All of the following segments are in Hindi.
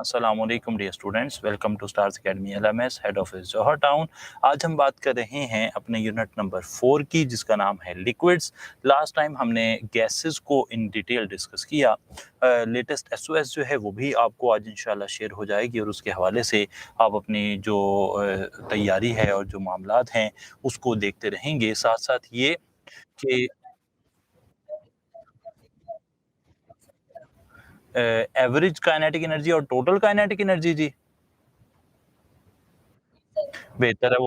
अस्सलामुअलैकुम dear students, welcome to stars academy LMS, head office Johar town. आज हम बात कर रहे हैं अपने यूनिट नंबर 4 की, जिसका नाम है लिक्विड्स। लास्ट टाइम हमने गैसेस को इन डिटेल डिस्कस किया। लेटेस्ट एसओएस जो है वो भी आपको आज इंशाल्लाह शेयर हो जाएगी और उसके हवाले से आप अपनी जो तैयारी है और जो मामलात हैं उसको देखते रहेंगे। साथ साथ ये कि एवरेज काइनेटिक एनर्जी और टोटल काइनेटिक एनर्जी, जी बेहतर है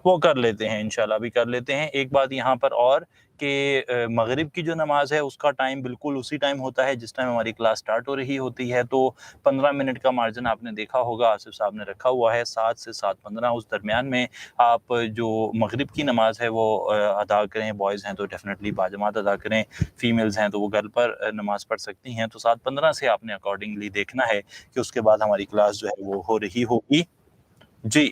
वो कर लेते हैं, इंशाल्लाह अभी कर लेते हैं। एक बात यहाँ पर और कि मगरिब की जो नमाज़ है उसका टाइम बिल्कुल उसी टाइम होता है जिस टाइम हमारी क्लास स्टार्ट हो रही होती है। तो 15 मिनट का मार्जिन आपने देखा होगा, आसिफ साहब ने रखा हुआ है 7 से 7:15। उस दरमियान में आप जो मगरिब की नमाज़ है वो अदा करें। बॉयज़ हैं तो डेफिनेटली बाजमात अदा करें, फीमेल्स हैं तो वो घर पर नमाज़ पढ़ सकती हैं। तो 7:15 से आपने अकॉर्डिंगली देखना है कि उसके बाद हमारी क्लास जो है वो हो रही होगी। जी।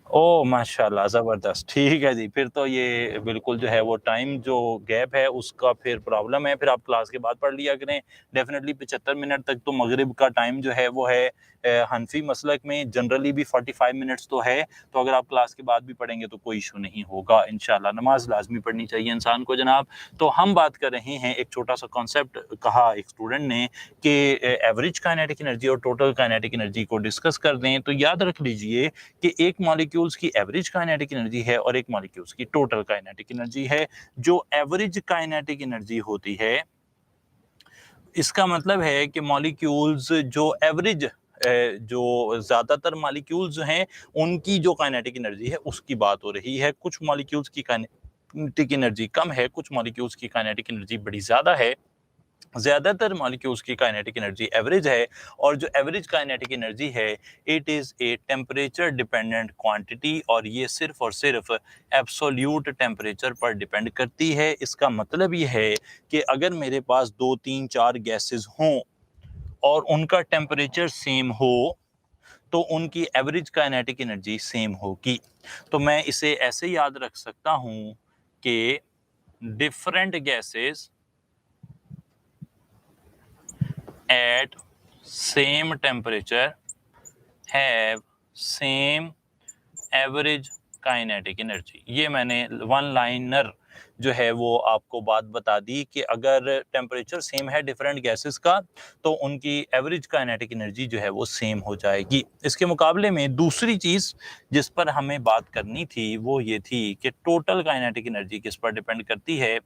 ओह! माशाल्लाह ज़बरदस्त, ठीक है जी। फिर तो ये बिल्कुल जो है वो टाइम जो गैप है उसका फिर प्रॉब्लम है, फिर आप क्लास के बाद पढ़ लिया करें। डेफ़िनेटली 75 मिनट तक तो मगरिब का टाइम जो है वो है। हनफी मसलक में जनरली भी 45 मिनट्स तो है, तो अगर आप क्लास के बाद भी पढ़ेंगे तो कोई इश्यू नहीं होगा इंशाल्लाह। नमाज़ लाज़मी पढ़नी चाहिए इंसान को जनाब। तो हम बात कर रहे हैं, एक छोटा-सा कॉन्सेप्ट कहा एक स्टूडेंट ने कि एवरेज काइनेटिक एनर्जी और टोटल काइनेटिक एनर्जी को डिस्कस कर दें। तो याद रख लीजिए कि एक मॉलिक्यूल्स की एवरेज काइनेटिक एनर्जी है और एक मॉलिक्यूल्स की टोटल काइनेटिक एनर्जी है। जो एवरेज काइनेटिक एनर्जी होती है, इसका मतलब है कि मॉलिक्यूल्स जो एवरेज जो ज़्यादातर मॉलिक्यूल्स हैं उनकी जो काइनेटिक एनर्जी है उसकी बात हो रही है। कुछ मॉलिक्यूल्स की काइनेटिक एनर्जी कम है, कुछ मॉलिक्यूल्स की काइनेटिक एनर्जी बड़ी ज़्यादा है। ज़्यादातर मॉलिक्यूल्स की काइनेटिक एनर्जी एवरेज है, और जो एवरेज काइनेटिक एनर्जी है it is a temperature dependent quantity, और ये सिर्फ और सिर्फ एब्सोल्यूट टेम्परेचर पर डिपेंड करती है। इसका मतलब ये है कि अगर मेरे पास 2, 3, 4 गैसेस हों और उनका टेम्परेचर सेम हो तो उनकी एवरेज काइनेटिक एनर्जी सेम होगी। तो मैं इसे ऐसे याद रख सकता हूँ कि different gases at same temperature have same average kinetic energy. ये मैंने वन लाइनर जो है वो आपको बात बता दी कि अगर टेम्परेचर सेम है डिफरेंट गैसेस का तो उनकी एवरेज काइनेटिक एनर्जी जो है वो सेम हो जाएगी। इसके मुकाबले में दूसरी चीज़ जिस पर हमें बात करनी थी वो ये थी कि टोटल काइनेटिक एनर्जी किस पर डिपेंड करती है।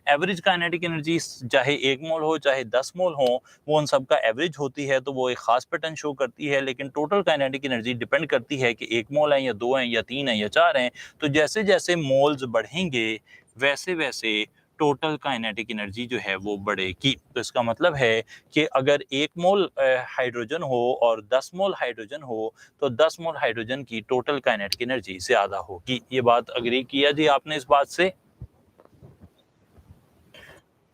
एवरेज काइनेटिक एनर्जी चाहे 1 मोल हो चाहे 10 मोल हो, वो उन सब का एवरेज होती है तो वो एक खास पैटर्न शो करती है। लेकिन टोटल काइनेटिक एनर्जी डिपेंड करती है कि 1 मोल है या 2 हैं या 3 हैं या 4 हैं। तो जैसे जैसे मोल्स बढ़ेंगे वैसे वैसे टोटल काइनेटिक एनर्जी जो है वो बढ़ेगी। तो इसका मतलब है कि अगर 1 मोल हाइड्रोजन हो और 10 मोल हाइड्रोजन हो तो 10 मोल हाइड्रोजन की टोटल काइनेटिक एनर्जी ज़्यादा होगी। ये बात अग्री किया जी आपने इस बात से?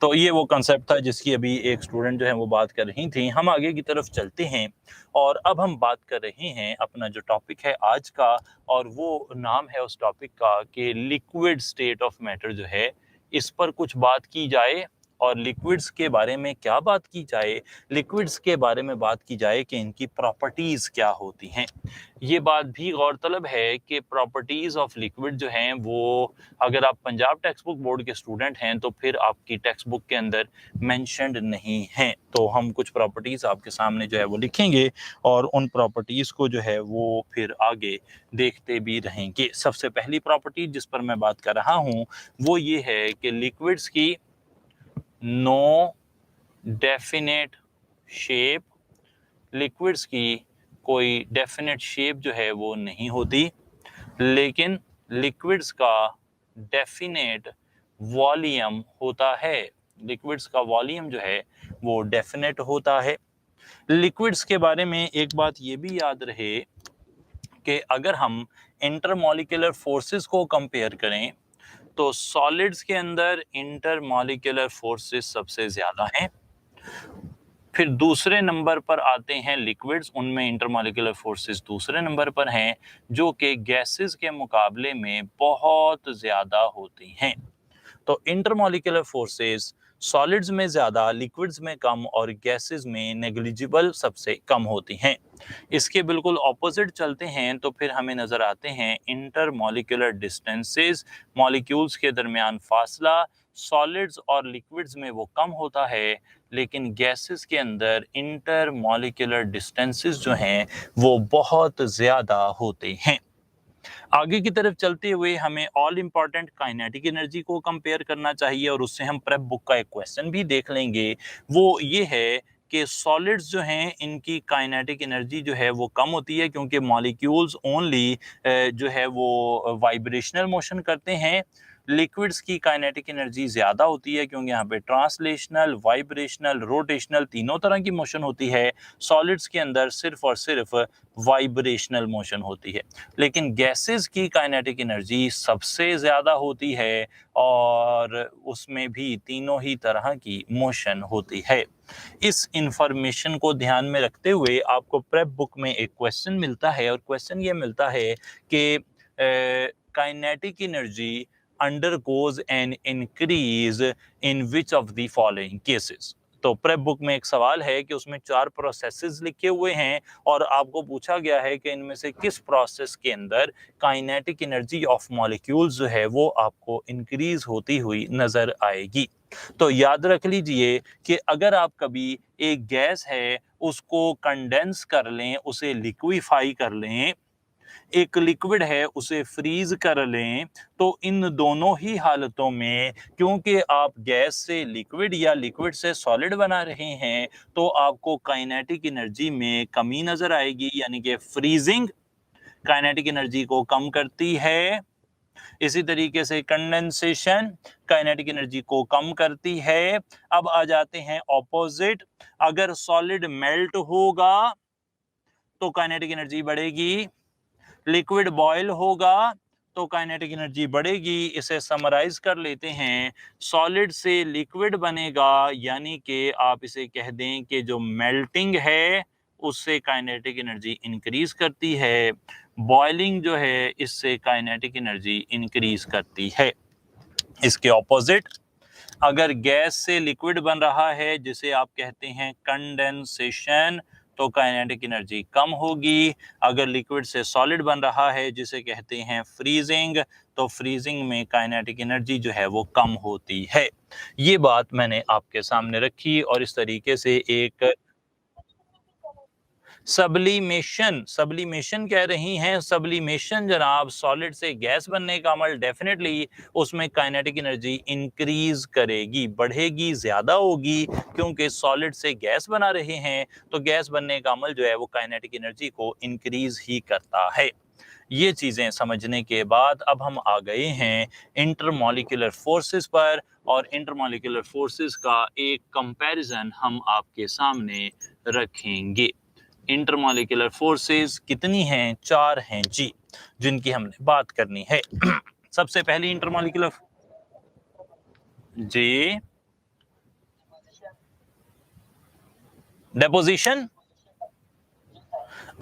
तो ये वो कंसेप्ट था जिसकी अभी एक स्टूडेंट जो है वो बात कर रही थी। हम आगे की तरफ चलते हैं और अब हम बात कर रहे हैं अपना जो टॉपिक है आज का, और वो नाम है उस टॉपिक का कि लिक्विड स्टेट ऑफ मैटर जो है इस पर कुछ बात की जाए। और लिक्विड्स के बारे में क्या बात की जाए? लिक्विड्स के बारे में बात की जाए कि इनकी प्रॉपर्टीज़ क्या होती हैं। ये बात भी गौरतलब है कि प्रॉपर्टीज़ ऑफ लिक्विड जो हैं वो, अगर आप पंजाब टेक्स्ट बुक बोर्ड के स्टूडेंट हैं तो फिर आपकी टेक्स्ट बुक के अंदर मेंशन्ड नहीं हैं। तो हम कुछ प्रॉपर्टीज़ आपके सामने जो है वो लिखेंगे और उन प्रॉपर्टीज़ को जो है वो फिर आगे देखते भी रहेंगे। सबसे पहली प्रॉपर्टी जिस पर मैं बात कर रहा हूँ वो ये है कि लिक्विड्स की नो डेफिनेट शेप, लिक्विड्स की कोई डेफिनेट शेप जो है वो नहीं होती, लेकिन लिक्विड्स का डेफिनेट वॉल्यूम होता है। लिक्विड्स का वॉल्यूम जो है वो डेफिनेट होता है। लिक्विड्स के बारे में एक बात ये भी याद रहे कि अगर हम इंटरमॉलिक्यूलर फोर्सेस को कंपेयर करें तो सॉलिड्स के अंदर इंटरमॉलिक्यूलर फोर्सेस सबसे ज़्यादा हैं। फिर दूसरे नंबर पर आते हैं लिक्विड्स, उनमें इंटरमॉलिक्यूलर फोर्सेस दूसरे नंबर पर हैं जो कि गैसेस के मुकाबले में बहुत ज़्यादा होती हैं। तो इंटरमॉलिक्यूलर फोर्सेस सॉलिड्स में ज़्यादा, लिक्विड्स में कम और गैसेस में नेग्लिजिबल सबसे कम होती हैं। इसके बिल्कुल ऑपोजिट चलते हैं तो फिर हमें नज़र आते हैं इंटरमॉलिक्यूलर डिस्टेंसेस, मॉलिक्यूल्स के दरमियान फासला सॉलिड्स और लिक्विड्स में वो कम होता है, लेकिन गैसेस के अंदर इंटरमॉलिक्यूलर डिस्टेंसेस जो हैं वो बहुत ज़्यादा होते हैं। आगे की तरफ चलते हुए हमें ऑल इम्पॉर्टेंट काइनेटिक एनर्जी को कंपेयर करना चाहिए और उससे हम प्रेप बुक का एक क्वेश्चन भी देख लेंगे। वो ये है कि सॉलिड्स जो हैं इनकी काइनेटिक एनर्जी जो है वो कम होती है क्योंकि मॉलिक्यूल्स ओनली जो है वो वाइब्रेशनल मोशन करते हैं। लिक्विड्स की काइनेटिक एनर्जी ज़्यादा होती है क्योंकि यहाँ पे ट्रांसलेशनल, वाइब्रेशनल, रोटेशनल तीनों तरह की मोशन होती है। सॉलिड्स के अंदर सिर्फ और सिर्फ वाइब्रेशनल मोशन होती है, लेकिन गैसेस की काइनेटिक एनर्जी सबसे ज़्यादा होती है और उसमें भी तीनों ही तरह की मोशन होती है। इस इंफॉर्मेशन को ध्यान में रखते हुए आपको प्रेप बुक में एक क्वेश्चन मिलता है और क्वेश्चन ये मिलता है कि kinetic energy undergoes an increase in which of the following cases। तो प्रेप बुक में एक सवाल है कि उसमें 4 प्रोसेसेस लिखे हुए हैं और आपको पूछा गया है कि इनमें से किस प्रोसेस के अंदर काइनेटिक एनर्जी ऑफ मॉलिक्यूल्स जो है वो आपको इंक्रीज होती हुई नजर आएगी। तो याद रख लीजिए कि अगर आप कभी एक गैस है उसको कंडेंस कर लें, उसे लिक्विफाई कर लें, एक लिक्विड है उसे फ्रीज कर लें, तो इन दोनों ही हालतों में क्योंकि आप गैस से लिक्विड या लिक्विड से सॉलिड बना रहे हैं तो आपको काइनेटिक एनर्जी में कमी नजर आएगी, यानी कि फ्रीजिंग काइनेटिक एनर्जी को कम करती है। इसी तरीके से कंडेंसेशन काइनेटिक एनर्जी को कम करती है। अब आ जाते हैं ऑपोजिट, अगर सॉलिड मेल्ट होगा तो काइनेटिक एनर्जी बढ़ेगी, लिक्विड बॉयल होगा तो काइनेटिक एनर्जी बढ़ेगी। इसे समराइज कर लेते हैं, सॉलिड से लिक्विड बनेगा, यानी कि आप इसे कह दें कि जो मेल्टिंग है उससे काइनेटिक एनर्जी इंक्रीज करती है, बॉइलिंग जो है इससे काइनेटिक एनर्जी इंक्रीज करती है। इसके ऑपोजिट, अगर गैस से लिक्विड बन रहा है जिसे आप कहते हैं कंडेंसेशन, तो काइनेटिक एनर्जी कम होगी। अगर लिक्विड से सॉलिड बन रहा है जिसे कहते हैं फ्रीजिंग, तो फ्रीजिंग में काइनेटिक एनर्जी जो है वो कम होती है। ये बात मैंने आपके सामने रखी और इस तरीके से एक सब्लिमेशन कह रही हैं। सब्लिमेशन जनाब सॉलिड से गैस बनने का अमल, डेफिनेटली उसमें काइनेटिक एनर्जी इंक्रीज करेगी, बढ़ेगी, ज़्यादा होगी, क्योंकि सॉलिड से गैस बना रहे हैं तो गैस बनने का अमल जो है वो काइनेटिक एनर्जी को इंक्रीज ही करता है। ये चीज़ें समझने के बाद अब हम आ गए हैं इंटरमॉलिक्यूलर फोर्सेस पर, और इंटरमॉलिक्यूलर फोर्सेस का एक कंपैरिजन हम आपके सामने रखेंगे। इंटरमॉलिक्यूलर फोर्सेस कितनी हैं? 4 हैं जी, जिनकी हमने बात करनी है। सबसे पहली इंटरमॉलिक्यूलर जी, डेपोजिशन।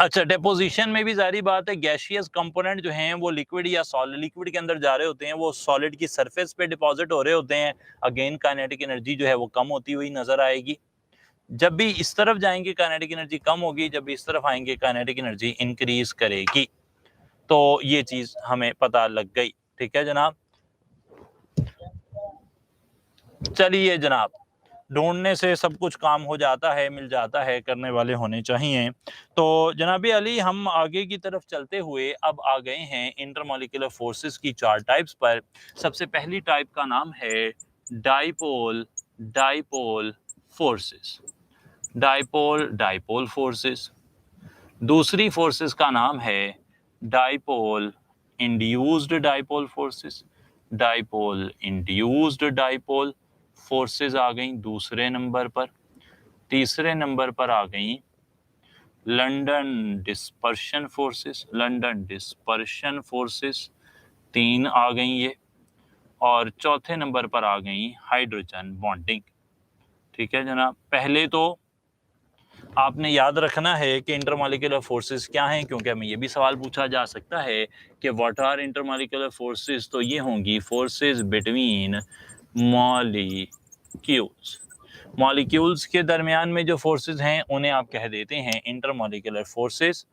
अच्छा, डेपोजिशन में भी जारी बात है, गैसियस कंपोनेंट जो हैं वो लिक्विड या सॉलिड, लिक्विड के अंदर जा रहे होते हैं, वो सॉलिड की सरफेस पे डिपॉजिट हो रहे होते हैं। अगेन काइनेटिक एनर्जी जो है वो कम होती हुई नजर आएगी। जब भी इस तरफ जाएंगे काइनेटिक एनर्जी कम होगी, जब भी इस तरफ आएंगे काइनेटिक एनर्जी इंक्रीज करेगी। तो ये चीज हमें पता लग गई। ठीक है जनाब, चलिए जनाब, ढूंढने से सब कुछ काम हो जाता है, मिल जाता है, करने वाले होने चाहिए। तो जनाब अली, हम आगे की तरफ चलते हुए अब आ गए हैं इंटरमॉलिक्यूलर फोर्सेस की 4 टाइप्स पर। सबसे पहली टाइप का नाम है dipole dipole forces, dipole dipole forces. दूसरी फोर्सेस का नाम है dipole induced dipole forces, dipole induced dipole forces आ गई दूसरे नंबर पर। तीसरे नंबर पर आ गई London dispersion forces, London dispersion forces 3 आ गई ये। और चौथे नंबर पर आ गई हाइड्रोजन बॉन्डिंग। ठीक है जनाब, पहले तो आपने याद रखना है कि इंटरमॉलिक्यूलर फोर्सेस क्या हैं, क्योंकि हमें ये भी सवाल पूछा जा सकता है कि व्हाट आर इंटरमॉलिक्यूलर फोर्सेस। तो ये होंगी forces between molecules, molecules. Molecules के दरमियान में जो फोर्सेस हैं उन्हें आप कह देते हैं intermolecular forces.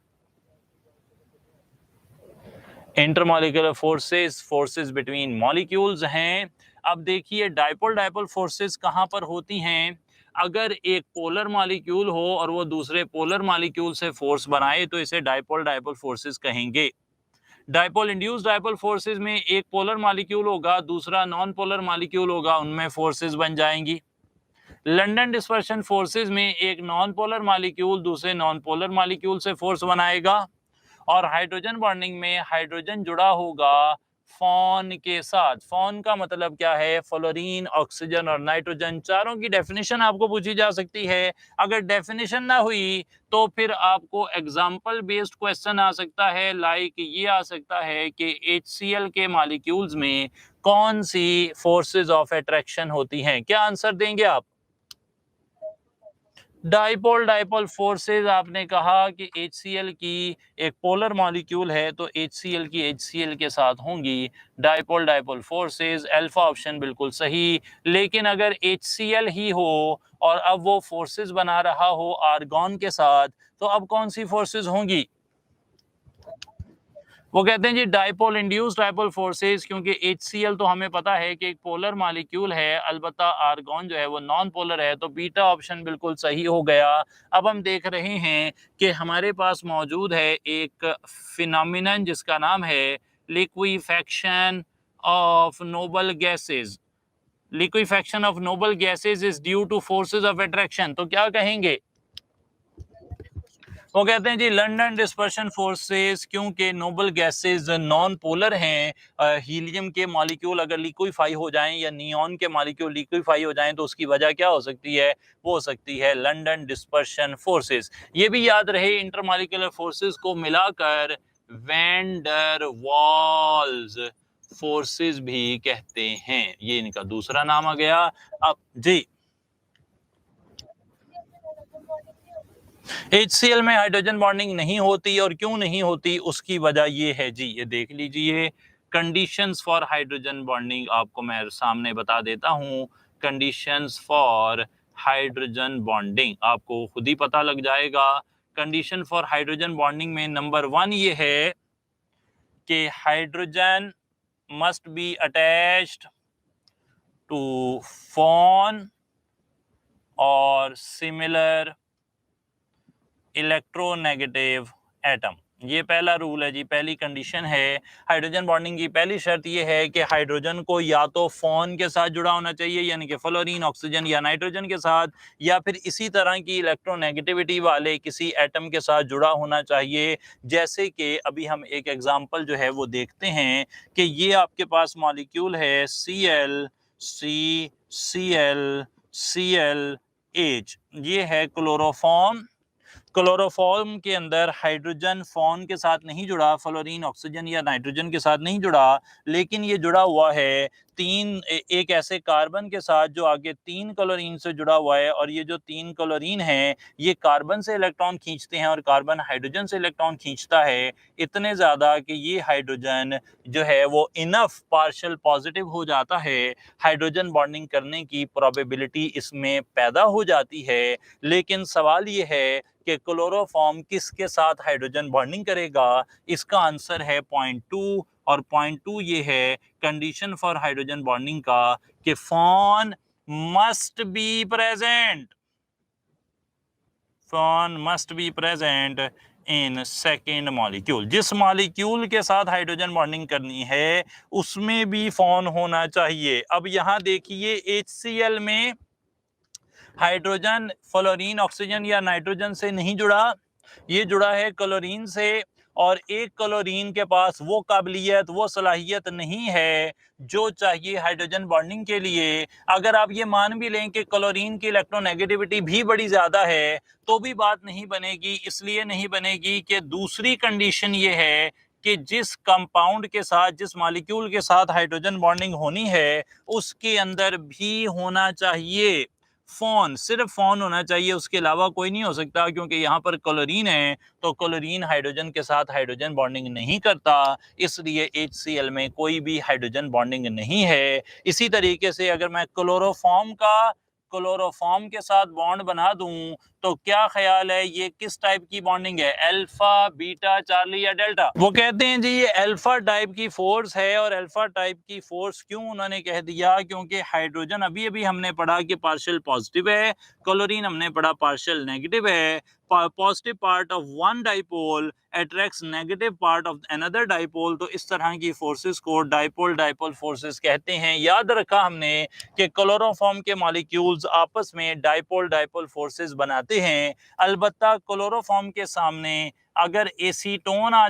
Intermolecular forces, forces between molecules हैं। अब देखिए डाइपोल डाइपोल फोर्सेस कहाँ पर होती हैं? अगर एक पोलर मॉलिक्यूल हो और वो दूसरे पोलर मॉलिक्यूल से फोर्स बनाए तो इसे डाइपोल डाइपोल फोर्सेस कहेंगे। डाइपोल इंड्यूस्ड डाइपोल फोर्सेस में एक पोलर मॉलिक्यूल होगा, दूसरा नॉन पोलर मॉलिक्यूल होगा, उनमें फोर्सेस बन जाएंगी। लंदन डिस्पर्शन फोर्सेस में एक नॉन पोलर मॉलिक्यूल दूसरे नॉन पोलर मॉलिक्यूल से फोर्स बनाएगा। और हाइड्रोजन बॉन्डिंग में हाइड्रोजन जुड़ा होगा फॉन के साथ। फॉन का मतलब क्या है? फ्लोरीन, ऑक्सीजन और नाइट्रोजन। चारों की डेफिनेशन आपको पूछी जा सकती है। अगर डेफिनेशन ना हुई तो फिर आपको एग्जाम्पल बेस्ड क्वेश्चन आ सकता है। लाइक ये आ सकता है कि HCl के मॉलिक्यूल्स में कौन सी फोर्सेस ऑफ अट्रैक्शन होती हैं? क्या आंसर देंगे आप? Dipole dipole forces. आपने कहा कि HCl की एक पोलर मॉलिक्यूल है तो HCl की HCl के साथ होंगी dipole dipole forces. Alpha option बिल्कुल सही। लेकिन अगर HCl ही हो और अब वो फोर्सेस बना रहा हो आर्गॉन के साथ तो अब कौन सी फोर्सेस होंगी? वो कहते हैं जी डाइपोल इंड्यूस्ड डाइपोल फोर्सेस, क्योंकि HCl तो हमें पता है कि एक पोलर मॉलिक्यूल है, अलबत्ता आर्गॉन जो है वो नॉन पोलर है, तो बीटा ऑप्शन बिल्कुल सही हो गया। अब हम देख रहे हैं कि हमारे पास मौजूद है एक फिनोमिनन जिसका नाम है liquefaction of noble gases. Liquefaction of noble gases is due two forces of attraction. तो क्या कहेंगे? वो कहते हैं जी लंदन डिस्पर्शन फोर्सेस, क्योंकि नोबल गैसेस नॉन पोलर हैं। हीलियम के मॉलिक्यूल अगर लिक्विफाई हो जाएं या नियॉन के मॉलिक्यूल लिक्विफाई हो जाएं तो उसकी वजह क्या हो सकती है? वो हो सकती है लंदन डिस्पर्शन फोर्सेस। ये भी याद रहे इंटरमॉलिक्यूलर फोर्सेस को मिलाकर वैन डर वाल्स फोर्सेस भी कहते हैं। ये इनका दूसरा नाम आ गया। अब जी HCl में हाइड्रोजन बॉन्डिंग नहीं होती, और क्यों नहीं होती उसकी वजह ये है जी, ये देख लीजिए। कंडीशंस फॉर हाइड्रोजन बॉन्डिंग आपको मैं सामने बता देता हूँ। कंडीशंस फॉर हाइड्रोजन बॉन्डिंग आपको खुद ही पता लग जाएगा। कंडीशन फॉर हाइड्रोजन बॉन्डिंग में नंबर 1 ये है कि hydrogen must be attached to FON और सिमिलर इलेक्ट्रोनेगेटिव एटम। ये पहला रूल है जी, पहली कंडीशन है। हाइड्रोजन बॉन्डिंग की पहली शर्त ये है कि हाइड्रोजन को या तो फॉन के साथ जुड़ा होना चाहिए, यानी कि फ्लोरीन, ऑक्सीजन या नाइट्रोजन के साथ, या फिर इसी तरह की इलेक्ट्रोनेगेटिविटी वाले किसी एटम के साथ जुड़ा होना चाहिए। जैसे कि अभी हम एक एग्जांपल जो है वो देखते हैं कि ये आपके पास मॉलिक्यूल है Cl C Cl ClH। ये है क्लोरोफॉर्म। क्लोरोफॉर्म के अंदर हाइड्रोजन फॉन के साथ नहीं जुड़ा, फ्लोरीन, ऑक्सीजन या नाइट्रोजन के साथ नहीं जुड़ा, लेकिन ये जुड़ा हुआ है एक ऐसे कार्बन के साथ जो आगे 3 क्लोरीन से जुड़ा हुआ है। और ये जो 3 क्लोरीन है ये कार्बन से इलेक्ट्रॉन खींचते हैं और कार्बन हाइड्रोजन से इलेक्ट्रॉन खींचता है, इतने ज़्यादा कि ये हाइड्रोजन जो है वो इनफ पार्शियल पॉजिटिव हो जाता है। हाइड्रोजन बॉन्डिंग करने की प्रोबेबिलिटी इसमें पैदा हो जाती है। लेकिन सवाल ये है कि क्लोरोफॉर्म किसके साथ हाइड्रोजन बॉन्डिंग करेगा? इसका आंसर है पॉइंट 2। और पॉइंट 2 ये है कंडीशन फॉर हाइड्रोजन बॉन्डिंग का कि FON must be present. FON must be present in second molecule. जिस मॉलिक्यूल के साथ हाइड्रोजन बॉन्डिंग करनी है उसमें भी फॉन होना चाहिए। अब यहां देखिए HCl में हाइड्रोजन फ्लोरीन, ऑक्सीजन या नाइट्रोजन से नहीं जुड़ा, ये जुड़ा है क्लोरीन से। और एक क्लोरीन के पास वो काबिलियत, वो सलाहियत नहीं है जो चाहिए हाइड्रोजन बॉन्डिंग के लिए। अगर आप ये मान भी लें कि क्लोरीन की इलेक्ट्रोनेगेटिविटी भी बड़ी ज़्यादा है तो भी बात नहीं बनेगी। इसलिए नहीं बनेगी कि दूसरी कंडीशन ये है कि जिस कंपाउंड के साथ, जिस मॉलिक्यूल के साथ हाइड्रोजन बॉन्डिंग होनी है उसके अंदर भी होना चाहिए फ़ॉन, सिर्फ फ़ॉन होना चाहिए, उसके अलावा कोई नहीं हो सकता, क्योंकि यहाँ पर क्लोरीन है, तो क्लोरीन हाइड्रोजन के साथ हाइड्रोजन बॉन्डिंग नहीं करता, इसलिए HCl में कोई भी हाइड्रोजन बॉन्डिंग नहीं है। इसी तरीके से अगर मैं क्लोरोफॉर्म के साथ बॉन्ड बना दूं तो क्या ख्याल है ये किस टाइप की बॉन्डिंग है, अल्फा, बीटा, चार्ली या डेल्टा? वो कहते हैं जी ये अल्फा टाइप की फोर्स है। और अल्फा टाइप की फोर्स क्यों उन्होंने कह दिया, क्योंकि हाइड्रोजन अभी अभी हमने पढ़ा कि पार्शियल पॉजिटिव है, क्लोरीन हमने पढ़ा पार्शियल नेगेटिव है। Positive part of one dipole attracts negative part of another dipole, तो इस तरह की फोर्सेस को डाइपोल डाइपोल फोर्सेस कहते हैं। याद रखा हमने कि क्लोरोफॉर्म के मॉलिक्यूल्स आपस में डाइपोल डाइपोल फोर्सेस बनाते हैं। अलबत्ता क्लोरोफॉर्म के सामने अगर एसीटोन आ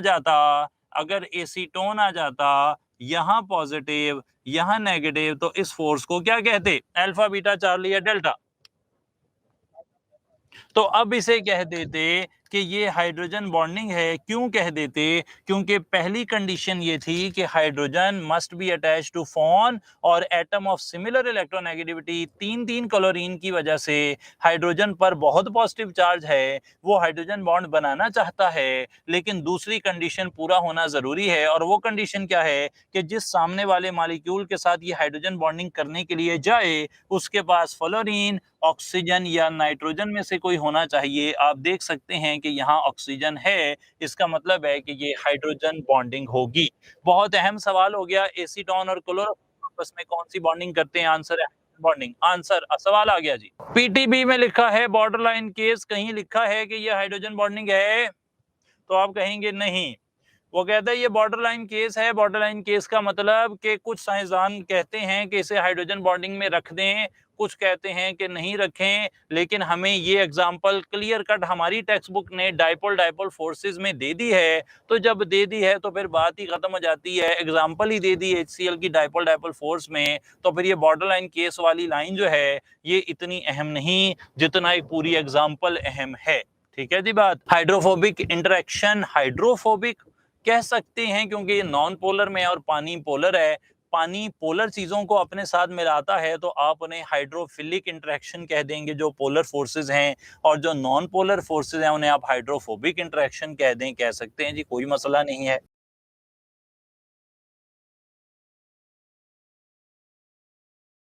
जाता यहाँ पॉजिटिव यहाँ नेगेटिव, तो इस फोर्स को क्या कहते, अल्फा, बीटा, चार्ली या डेल्टा? तो अब इसे कह देते कि ये हाइड्रोजन बॉन्डिंग है। क्यों कह देते? क्योंकि पहली कंडीशन ये थी कि hydrogen must be attach to FON और एटम ऑफ सिमिलर इलेक्ट्रोनेगेटिविटी। तीन तीन क्लोरीन की वजह से हाइड्रोजन पर बहुत पॉजिटिव चार्ज है, वो हाइड्रोजन बॉन्ड बनाना चाहता है, लेकिन दूसरी कंडीशन पूरा होना जरूरी है। और वो कंडीशन क्या है कि जिस सामने वाले मॉलिक्यूल के साथ ये हाइड्रोजन बॉन्डिंग करने के लिए जाए उसके पास फ्लोरीन, ऑक्सीजन या नाइट्रोजन में से कोई होना चाहिए। आप देख सकते हैं कि यहाँ ऑक्सीजन है, इसका मतलब है कि ये हाइड्रोजन बॉन्डिंग होगी। बहुत अहम सवाल हो गया, एसीटोन और क्लोरोफॉर्म आपस में कौन सी बॉन्डिंग करते हैं? आंसर है बॉन्डिंग। आंसर सवाल आ गया जी। पीटीबी में लिखा है बॉर्डर लाइन केस, कहीं लिखा है कि ये हाइड्रोजन बॉन्डिंग है? तो आप कहेंगे नहीं। वो कहता है ये बॉर्डर लाइन केस है। बॉर्डर लाइन केस का मतलब कि कुछ साइंसदान कहते हैं कि इसे हाइड्रोजन बॉन्डिंग में रख दें, कुछ कहते हैं कि नहीं रखें, लेकिन हमें ये एग्जांपल क्लियर कट हमारी टेक्स्ट बुक ने डाइपोल डाइपोल फोर्सेस में दे दी है। तो जब दे दी है तो फिर बात ही खत्म हो जाती है, एग्जांपल ही दे दी HCl की डाइपोल डाइपोल फोर्स में, तो फिर ये बॉर्डर लाइन केस वाली लाइन जो है ये इतनी अहम नहीं जितना एक पूरी एग्जाम्पल अहम है। ठीक है जी बात। हाइड्रोफोबिक इंटरेक्शन, हाइड्रोफोबिक कह सकते हैं क्योंकि ये नॉन पोलर में है और पानी पोलर है। पानी पोलर चीजों को अपने साथ मिलाता है तो आप उन्हें हाइड्रोफिलिक इंटरेक्शन कह देंगे जो पोलर फोर्सेस हैं, और जो नॉन पोलर फोर्सेस हैं उन्हें आप हाइड्रोफोबिक इंटरेक्शन कह सकते हैं जी, कोई मसला नहीं है।